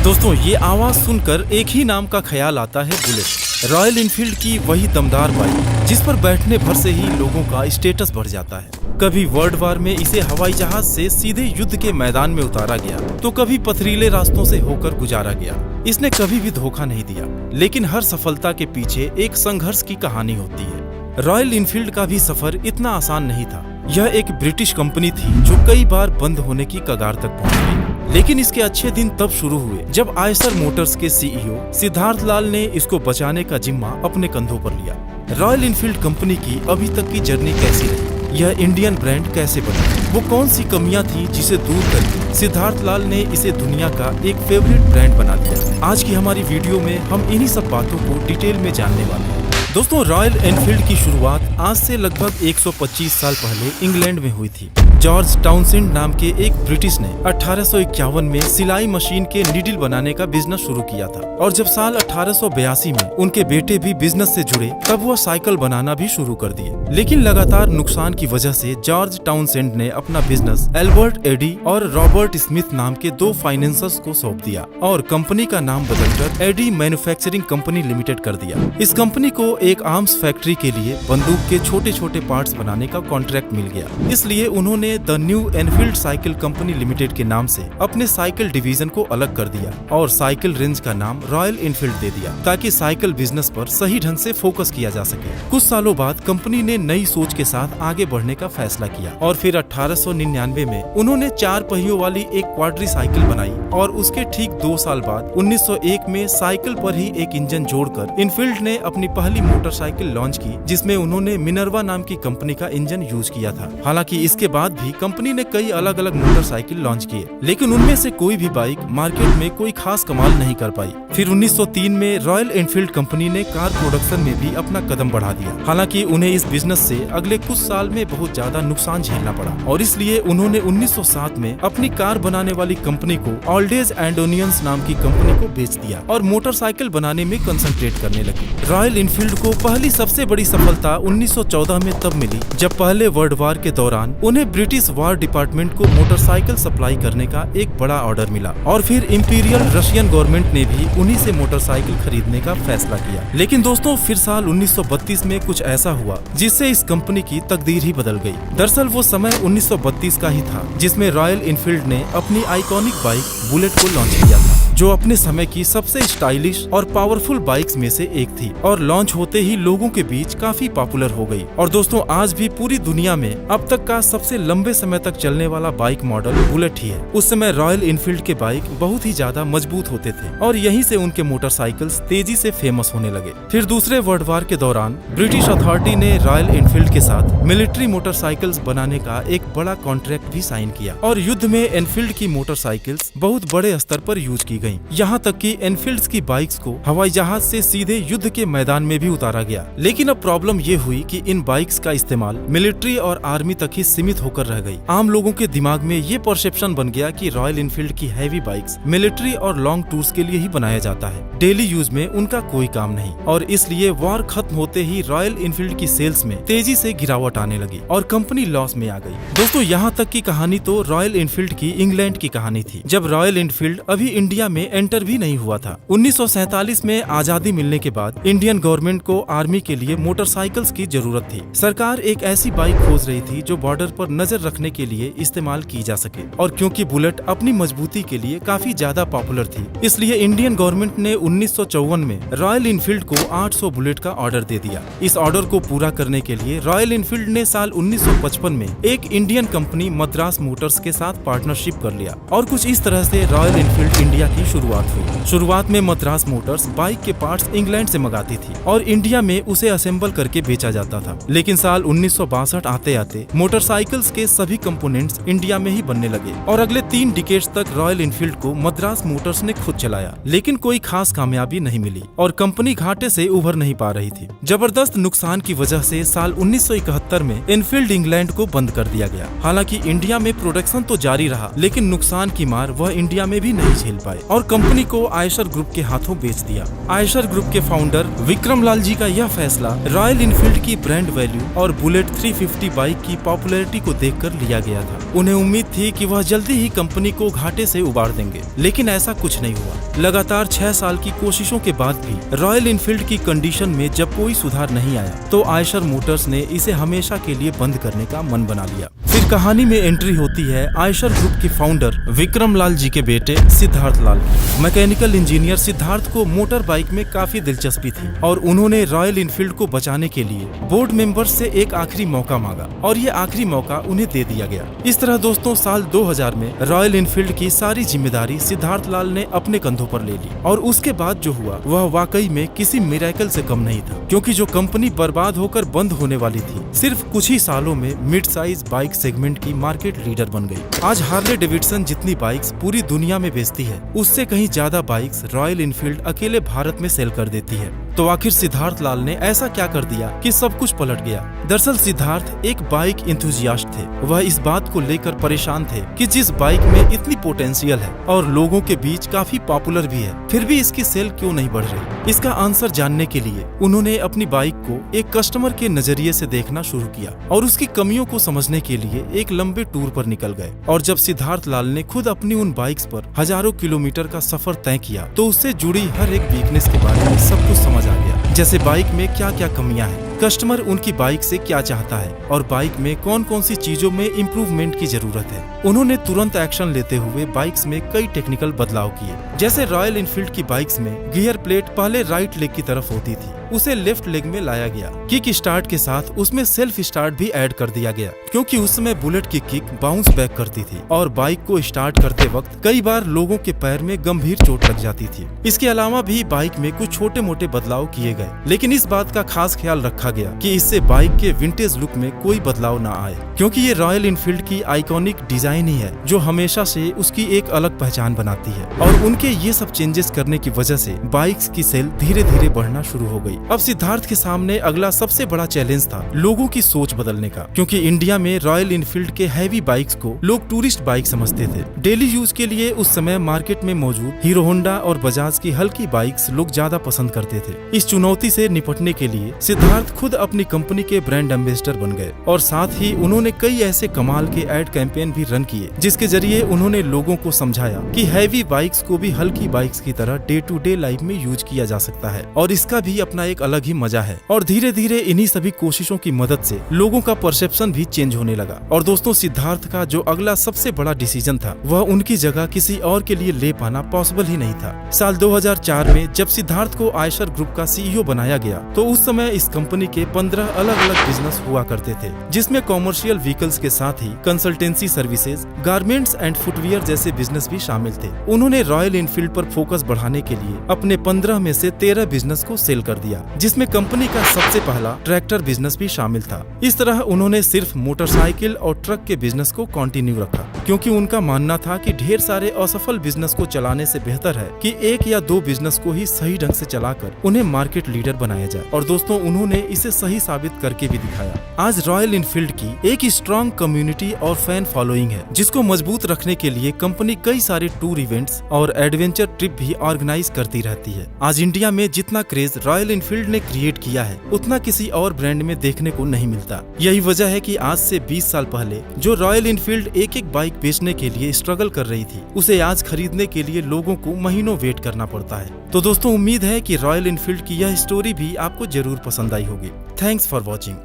दोस्तों ये आवाज सुनकर एक ही नाम का ख्याल आता है बुलेट। रॉयल इनफील्ड की वही दमदार बाइक जिस पर बैठने भर से ही लोगों का स्टेटस बढ़ जाता है। कभी वर्ल्ड वार में इसे हवाई जहाज से सीधे युद्ध के मैदान में उतारा गया तो कभी पथरीले रास्तों से होकर गुजारा गया। इसने कभी भी धोखा नहीं दिया, लेकिन हर सफलता के पीछे एक संघर्ष की कहानी होती है। रॉयल इनफील्ड का भी सफर इतना आसान नहीं था। यह एक ब्रिटिश कंपनी थी जो कई बार बंद होने की कगार तक पहुंच गई, लेकिन इसके अच्छे दिन तब शुरू हुए जब आयशर मोटर्स के सीईओ सिद्धार्थ लाल ने इसको बचाने का जिम्मा अपने कंधों पर लिया। रॉयल इनफील्ड कंपनी की अभी तक की जर्नी कैसी रही, यह इंडियन ब्रांड कैसे बना, वो कौन सी कमियां थी जिसे दूर करके सिद्धार्थ लाल ने इसे दुनिया का एक फेवरेट ब्रांड बना दिया। आज की हमारी वीडियो में हम इन्हीं सब बातों को डिटेल में जानने वाले हैं। दोस्तों रॉयल एनफील्ड की शुरुआत आज से लगभग 125 साल पहले इंग्लैंड में हुई थी। जॉर्ज टाउनसेंड नाम के एक ब्रिटिश ने 1851 में सिलाई मशीन के नीडल बनाने का बिजनेस शुरू किया था, और जब साल 1882 में उनके बेटे भी बिजनेस से जुड़े तब वह साइकिल बनाना भी शुरू कर दिए। लेकिन लगातार नुकसान की वजह से जॉर्ज टाउनसेंड ने अपना बिजनेस एल्बर्ट एडी और रॉबर्ट स्मिथ नाम के दो फाइनेंसर्स को सौंप दिया और कंपनी का नाम बदलकर एडी मैन्युफैक्चरिंग कंपनी लिमिटेड कर दिया। इस कंपनी को एक आर्म्स फैक्ट्री के लिए बंदूक के छोटे छोटे पार्ट्स बनाने का कॉन्ट्रैक्ट मिल गया, इसलिए उन्होंने the new Enfield cycle company limited के नाम से अपने साइकिल डिवीजन को अलग कर दिया और साइकिल रेंज का नाम रॉयल इनफील्ड दे दिया, ताकि साइकिल बिजनेस पर सही ढंग से फोकस किया जा सके। कुछ सालों बाद कंपनी ने नई सोच के साथ आगे बढ़ने का फैसला किया और फिर 1899 में उन्होंने 4 पहियों वाली एक क्वाड्री साइकिल बनाई, और उसके ठीक 2 साल बाद 1901 में साइकिल पर ही एक इंजन जोड़कर इनफील्ड ने अपनी पहली मोटरसाइकिल लॉन्च की, जिसमें उन्होंने मिनर्वा नाम की कंपनी का इंजन यूज किया था। हालांकि इसके बाद भी कंपनी ने कई अलग अलग मोटरसाइकिल लॉन्च किए, लेकिन उनमें से कोई भी बाइक मार्केट में कोई खास कमाल नहीं कर पाई। फिर 1903 में रॉयल एनफील्ड कंपनी ने कार प्रोडक्शन में भी अपना कदम बढ़ा दिया। हालांकि उन्हें इस बिजनेस से अगले कुछ साल में बहुत ज्यादा नुकसान झेलना पड़ा, और इसलिए उन्होंने 1907 में अपनी कार बनाने वाली कंपनी को ऑल्डेज एंड ओनियंस नाम की कंपनी को बेच दिया और मोटरसाइकिल बनाने में कंसंट्रेट करने लगी। रॉयल इनफील्ड को पहली सबसे बड़ी सफलता 1914 में तब मिली जब पहले वर्ल्ड वार के दौरान उन्हें ब्रिटिश वार डिपार्टमेंट को मोटरसाइकिल सप्लाई करने का एक बड़ा ऑर्डर मिला, और फिर इंपीरियल रशियन गवर्नमेंट ने भी उन्हीं से मोटरसाइकिल खरीदने का फैसला किया। लेकिन दोस्तों फिर साल 1932 में कुछ ऐसा हुआ जिससे इस कंपनी की तकदीर ही बदल गई। दरअसल वो समय 1932 का ही था जिसमें रॉयल इनफील्ड ने अपनी आइकॉनिक बाइक बुलेट को लॉन्च किया था, जो अपने समय की सबसे स्टाइलिश और पावरफुल बाइक्स में से एक थी, और लॉन्च होते ही लोगों के बीच काफी पॉपुलर हो गई। और दोस्तों आज भी पूरी दुनिया में अब तक का सबसे लंबे समय तक चलने वाला बाइक मॉडल बुलेट ही है। उस समय रॉयल इनफील्ड के बाइक बहुत ही ज्यादा मजबूत होते थे, और यहीं से उनके मोटरसाइकिल्स तेजी से फेमस होने लगे। फिर दूसरे वर्ल्ड वार के दौरान ब्रिटिश अथॉरिटी ने रॉयल इनफील्ड के साथ मिलिट्री मोटरसाइकिल्स बनाने का एक बड़ा कॉन्ट्रैक्ट भी साइन किया, और युद्ध में एनफील्ड की मोटरसाइकिल्स बहुत बड़े स्तर पर यूज की गई। यहाँ तक कि एनफील्ड की बाइक्स को हवाई जहाज से सीधे युद्ध के मैदान में भी उतारा गया। लेकिन अब प्रॉब्लम ये हुई कि इन बाइक्स का इस्तेमाल मिलिट्री और आर्मी तक ही सीमित होकर रह गई। आम लोगों के दिमाग में ये परसेप्शन बन गया कि रॉयल इनफील्ड की हैवी बाइक्स मिलिट्री और लॉन्ग टूर्स के लिए ही बनाया जाता है, डेली यूज में उनका कोई काम नहीं, और इसलिए वॉर खत्म होते ही रॉयल इनफील्ड की सेल्स में तेजी से गिरावट आने लगी और कंपनी लॉस में आ गई। दोस्तों यहाँ तक की कहानी तो रॉयल इनफील्ड की इंग्लैंड की कहानी थी, जब रॉयल इनफील्ड अभी इंडिया में एंटर भी नहीं हुआ था। 1947 में आजादी मिलने के बाद इंडियन गवर्नमेंट को आर्मी के लिए मोटरसाइकिल्स की जरूरत थी। सरकार एक ऐसी बाइक खोज रही थी जो बॉर्डर पर नजर रखने के लिए इस्तेमाल की जा सके, और क्योंकि बुलेट अपनी मजबूती के लिए काफी ज्यादा पॉपुलर थी, इसलिए इंडियन गवर्नमेंट ने 1954 में रॉयल इनफील्ड को 800 बुलेट का ऑर्डर दे दिया। इस ऑर्डर को पूरा करने के लिए रॉयल इनफील्ड ने साल 1955 में एक इंडियन कंपनी मद्रास मोटर्स के साथ पार्टनरशिप कर लिया, और कुछ इस तरह से रॉयल इनफील्ड इंडिया की शुरुआत हुई। शुरुआत में मद्रास मोटर्स बाइक के पार्ट्स इंग्लैंड से मंगाती थी और इंडिया में उसे असेंबल करके बेचा जाता था। लेकिन साल 1962 आते आते मोटरसाइकिल्स के सभी कंपोनेंट्स इंडिया में ही बनने लगे, और अगले 3 डिकेड्स तक रॉयल इनफील्ड को मद्रास मोटर्स ने खुद चलाया। लेकिन कोई खास कामयाबी नहीं मिली और कंपनी घाटे से उभर नहीं पा रही थी। जबरदस्त नुकसान की वजह से साल 1971 में इनफील्ड इंग्लैंड को बंद कर दिया गया। हालांकि इंडिया में प्रोडक्शन तो जारी रहा, लेकिन नुकसान की मार वह इंडिया में भी नहीं झेल पाए, और कंपनी को आयशर ग्रुप के हाथों बेच दिया। आयशर ग्रुप के फाउंडर विक्रम लाल जी का यह फैसला रॉयल इनफील्ड की ब्रांड वैल्यू और बुलेट 350 बाइक की पॉपुलैरिटी को देखकर लिया गया था। उन्हें उम्मीद थी कि वह जल्दी ही कंपनी को घाटे से उबार देंगे, लेकिन ऐसा कुछ नहीं हुआ। लगातार 6 साल की कोशिशों के बाद भी रॉयल इनफील्ड की कंडीशन में जब कोई सुधार नहीं आया तो आयशर मोटर्स ने इसे हमेशा के लिए बंद करने का मन बना लिया। फिर कहानी में एंट्री होती है आयशर ग्रुप के फाउंडर विक्रम लाल जी के बेटे सिद्धार्थ लाल। मैकेनिकल इंजीनियर सिद्धार्थ को मोटर बाइक में काफी दिलचस्पी थी और उन्होंने रॉयल इनफील्ड को बचाने के लिए बोर्ड मेंबर्स से एक आखिरी मौका मांगा और ये आखिरी मौका उन्हें दे दिया गया। इस तरह दोस्तों साल 2000 में रॉयल इनफील्ड की सारी जिम्मेदारी सिद्धार्थ लाल ने अपने कंधों पर ले ली और उसके बाद जो हुआ वह वाकई में किसी मिरेकल से कम नहीं था, क्योंकि जो कंपनी बर्बाद होकर बंद होने वाली थी सिर्फ कुछ ही सालों में मिड साइज बाइक सेगमेंट की मार्केट लीडर बन गई। आज हार्ले डेविडसन जितनी बाइक्स पूरी दुनिया में बेचती है उससे कहीं ज्यादा बाइक्स रॉयल इनफील्ड अकेले भारत में सेल कर देती है। तो आखिर सिद्धार्थ लाल ने ऐसा क्या कर दिया कि सब कुछ पलट गया? दरअसल सिद्धार्थ एक बाइक इंथुजियास्ट थे। वह इस बात को लेकर परेशान थे कि जिस बाइक में इतनी पोटेंशियल है और लोगों के बीच काफी पॉपुलर भी है, फिर भी इसकी सेल क्यों नहीं बढ़ रही? इसका आंसर जानने के लिए उन्होंने अपनी बाइक को एक कस्टमर के नजरिए से देखना शुरू किया और उसकी कमियों को समझने के लिए एक लंबे टूर पर निकल गए। और जब सिद्धार्थ लाल ने खुद अपनी उन बाइक्स पर हजारों किलोमीटर का सफर तय किया तो उससे जुड़ी हर एक वीकनेस के बारे में सब कुछ समझ आ गया। जैसे बाइक में क्या क्या कमियां हैं, कस्टमर उनकी बाइक से क्या चाहता है और बाइक में कौन कौन सी चीजों में इम्प्रूवमेंट की जरूरत है। उन्होंने तुरंत एक्शन लेते हुए बाइक्स में कई टेक्निकल बदलाव किए। जैसे रॉयल इनफील्ड की बाइक्स में गियर प्लेट पहले राइट लेग की तरफ होती थी, उसे लेफ्ट लेग में लाया गया। किक स्टार्ट के साथ उसमें सेल्फ स्टार्ट भी ऐड कर दिया गया, क्योंकि उस समय बुलेट की किक बाउंस बैक करती थी और बाइक को स्टार्ट करते वक्त कई बार लोगों के पैर में गंभीर चोट लग जाती थी। इसके अलावा भी बाइक में कुछ छोटे मोटे बदलाव किए गए, लेकिन इस बात का खास ख्याल रखा गया कि इससे बाइक के विंटेज लुक में कोई बदलाव न आए, क्योंकि ये रॉयल इनफील्ड की आइकॉनिक डिजाइन ही है जो हमेशा से उसकी एक अलग पहचान बनाती है। और उनके ये सब चेंजेस करने की वजह से बाइक्स की सेल धीरे धीरे बढ़ना शुरू हो गई। अब सिद्धार्थ के सामने अगला सबसे बड़ा चैलेंज था लोगों की सोच बदलने का, क्योंकि इंडिया में रॉयल इनफील्ड के हैवी बाइक्स को लोग टूरिस्ट बाइक समझते थे। डेली यूज के लिए उस समय मार्केट में मौजूद हीरो होंडा और बजाज की हल्की बाइक्स लोग ज्यादा पसंद करते थे। इस चुनौती से निपटने के लिए सिद्धार्थ खुद अपनी कंपनी के ब्रांड एम्बेसडर बन गए और साथ ही उन्होंने कई ऐसे कमाल के एड कैंपेन भी रन किए जिसके जरिए उन्होंने लोगों को समझाया कि हैवी बाइक्स को भी हल्की बाइक्स की तरह डे टू डे लाइफ में यूज किया जा सकता है और इसका भी अपना एक अलग ही मजा है। और धीरे धीरे इन्हीं सभी कोशिशों की मदद से लोगों का परसेप्शन भी चेंज होने लगा। और दोस्तों सिद्धार्थ का जो अगला सबसे बड़ा डिसीजन था वह उनकी जगह किसी और के लिए ले पाना पॉसिबल ही नहीं था। साल 2004 में जब सिद्धार्थ को आयशर ग्रुप का सीईओ बनाया गया तो उस समय इस कंपनी के 15 अलग अलग बिजनेस हुआ करते थे, जिसमें कॉमर्शियल व्हीकल्स के साथ ही consultancy services, garments and footwear जैसे बिजनेस भी शामिल थे। उन्होंने रॉयल इनफील्ड पर फोकस बढ़ाने के लिए अपने 15 में से 13 बिजनेस को सेल कर दिया, जिसमें कंपनी का सबसे पहला ट्रैक्टर बिजनेस भी शामिल था। इस तरह उन्होंने सिर्फ मोटरसाइकिल और ट्रक के बिजनेस को कंटिन्यू रखा, क्योंकि उनका मानना था कि ढेर सारे असफल बिजनेस को चलाने से बेहतर है कि एक या दो बिजनेस को ही सही ढंग से चलाकर उन्हें मार्केट लीडर बनाया जाए। और दोस्तों उन्होंने इसे सही साबित करके भी दिखाया। आज रॉयल इनफील्ड की एक स्ट्रॉन्ग कम्युनिटी और फैन फॉलोइंग है, जिसको मजबूत रखने के लिए कंपनी कई सारे टूर इवेंट्स और एडवेंचर ट्रिप भी ऑर्गेनाइज करती रहती है। आज इंडिया में जितना क्रेज रॉयल इनफील्ड ने क्रिएट किया है उतना किसी और ब्रांड में देखने को नहीं मिलता। यही वजह है कि आज से 20 साल पहले जो रॉयल इनफील्ड एक एक बाइक बेचने के लिए स्ट्रगल कर रही थी, उसे आज खरीदने के लिए लोगों को महीनों वेट करना पड़ता है। तो दोस्तों उम्मीद है कि रॉयल इनफील्ड की यह स्टोरी भी आपको जरूर पसंद आई होगी। Thanks for watching.